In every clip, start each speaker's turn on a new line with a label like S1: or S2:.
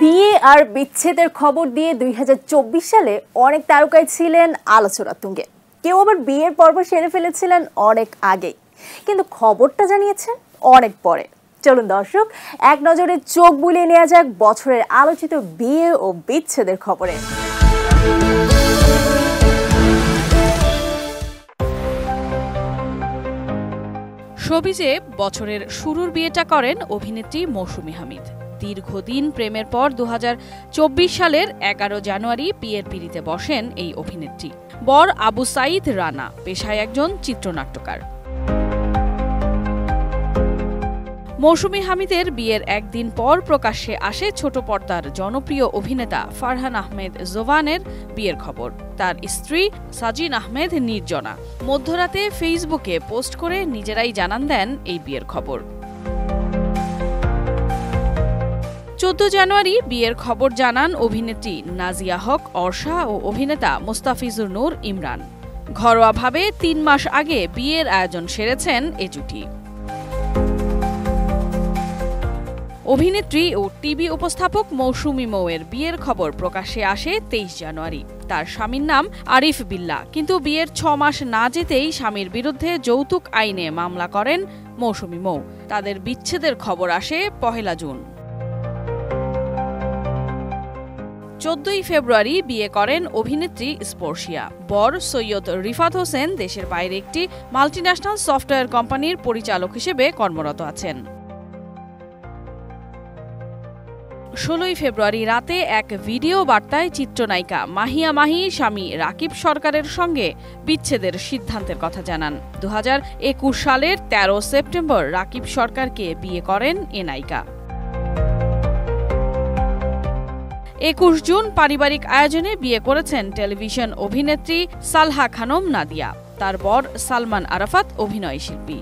S1: বিয়ে আর বিচ্ছেদের খবর দিয়ে ২০২৪ সালে অনেক তারকাই ছিলেন আলোচনার তুঙ্গে। কেউ আবার বিয়ের পর্ব সেরে ফেলেছিলেন অনেক আগেই, কিন্তু খবরটা জানিয়েছেন অনেক পরে। চলুন দর্শক, এক নজরে চোখ বুলিয়ে নেওয়া যাক বছরের আলোচিত বিয়ে ও বিচ্ছেদের খবরে।
S2: শোবিজে বছরের শুরুর বিয়েটা করেন অভিনেত্রী মৌসুমী হামিদ। দীর্ঘদিন প্রেমের পর ২০২৪ সালের ১১ জানুয়ারি বিয়ের পিঁড়িতে বসেন এই অভিনেত্রী। বর আবু সাঈদ রানা, পেশায় একজন চিত্রনাট্যকার। মৌসুমী হামিদের বিয়ের একদিন পর প্রকাশ্যে আসে ছোট পর্দার জনপ্রিয় অভিনেতা ফারহান আহমেদ জোভানের বিয়ের খবর। তার স্ত্রী সাজিন আহমেদ নির্জনা মধ্যরাতে ফেসবুকে পোস্ট করে নিজেরাই জানান দেন এই বিয়ের খবর। ১৪ জানুয়ারি বিয়ের খবর জানান অভিনেত্রী নাজিয়া হক অর্ষা ও অভিনেতা মোস্তাফিজুর নূর ইমরান। ঘরোয়াভাবে ৩ মাস আগে বিয়ের আয়োজন সেরেছেন এ জুটি। অভিনেত্রী ও টিভি উপস্থাপক মৌসুমী মৌয়ের বিয়ের খবর প্রকাশ্যে আসে ২৩ জানুয়ারি। তার স্বামীর নাম আরিফ বিল্লাহ, কিন্তু বিয়ের ৬ মাস না যেতেই স্বামীর বিরুদ্ধে যৌতুক আইনে মামলা করেন মৌসুমী মৌ। তাদের বিচ্ছেদের খবর আসে ১ জুন। ১৪ ফেব্রুয়ারি বিয়ে করেন অভিনেত্রী স্পর্শিয়া। বর সৈয়দ রিফাত হোসেন দেশের বাইরে একটি মাল্টিন্যাশনাল সফটওয়্যার কোম্পানির পরিচালক হিসেবে কর্মরত আছেন। ১৬ ফেব্রুয়ারি রাতে এক ভিডিও বার্তায় চিত্রনায়িকা মাহিয়া মাহি স্বামী রাকিব সরকারের সঙ্গে বিচ্ছেদের সিদ্ধান্তের কথা জানান। ২০২১ সালের ১৩ সেপ্টেম্বর রাকিব সরকারকে বিয়ে করেন এ নায়িকা। ২১ জুন পারিবারিক আয়োজনে বিয়ে করেছেন টেলিভিশন অভিনেত্রী সালহা খানম নাদিয়া। তার বর সালমান আরাফাত অভিনয় শিল্পী।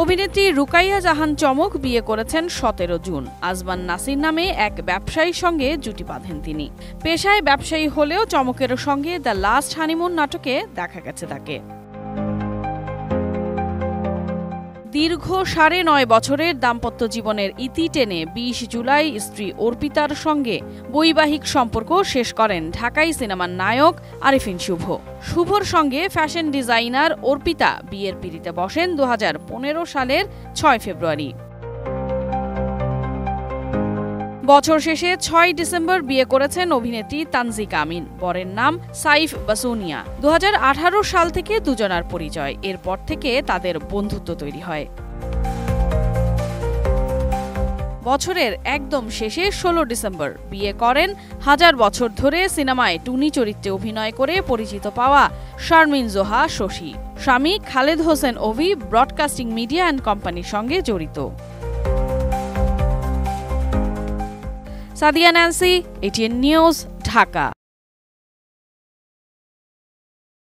S2: অভিনেত্রী রুকাইয়া জাহান চমক বিয়ে করেছেন ১৭ জুন। আজমান নাসির নামে এক ব্যবসায়ীর সঙ্গে জুটি বাঁধেন তিনি। পেশায় ব্যবসায়ী হলেও চমকের সঙ্গে দ্য লাস্ট হানিমুন নাটকে দেখা গেছে তাকে। দীর্ঘ ৯.৫ বছরের দাম্পত্য জীবনের ইতি টেনে ২০ জুলাই স্ত্রী অর্পিতার সঙ্গে বৈবাহিক সম্পর্ক শেষ করেন ঢাকাই সিনেমার নায়ক আরিফিন শুভ। শুভর সঙ্গে ফ্যাশন ডিজাইনার অর্পিতা বিয়ের পিঁড়িতে বসেন ২০১৫ সালের ৬ ফেব্রুয়ারি। বছর শেষে ৬ ডিসেম্বর বিয়ে করেছেন অভিনেত্রী তানজিকা আমিন। বরের নাম সাইফ বাসুনিয়া। ২০১৮ সাল থেকে দুজনার পরিচয়। এরপর থেকে তাদের বন্ধুত্ব তৈরি হয়। বছরের একদম শেষে ১৬ ডিসেম্বর বিয়ে করেন হাজার বছর ধরে সিনেমায় টুনি চরিত্রে অভিনয় করে পরিচিত পাওয়া শারমিন জোহা শশী। স্বামী খালেদ হোসেন অভি ব্রডকাস্টিং মিডিয়া অ্যান্ড কোম্পানির সঙ্গে জড়িত। Sadia Nancy, ATN news, Dhaka.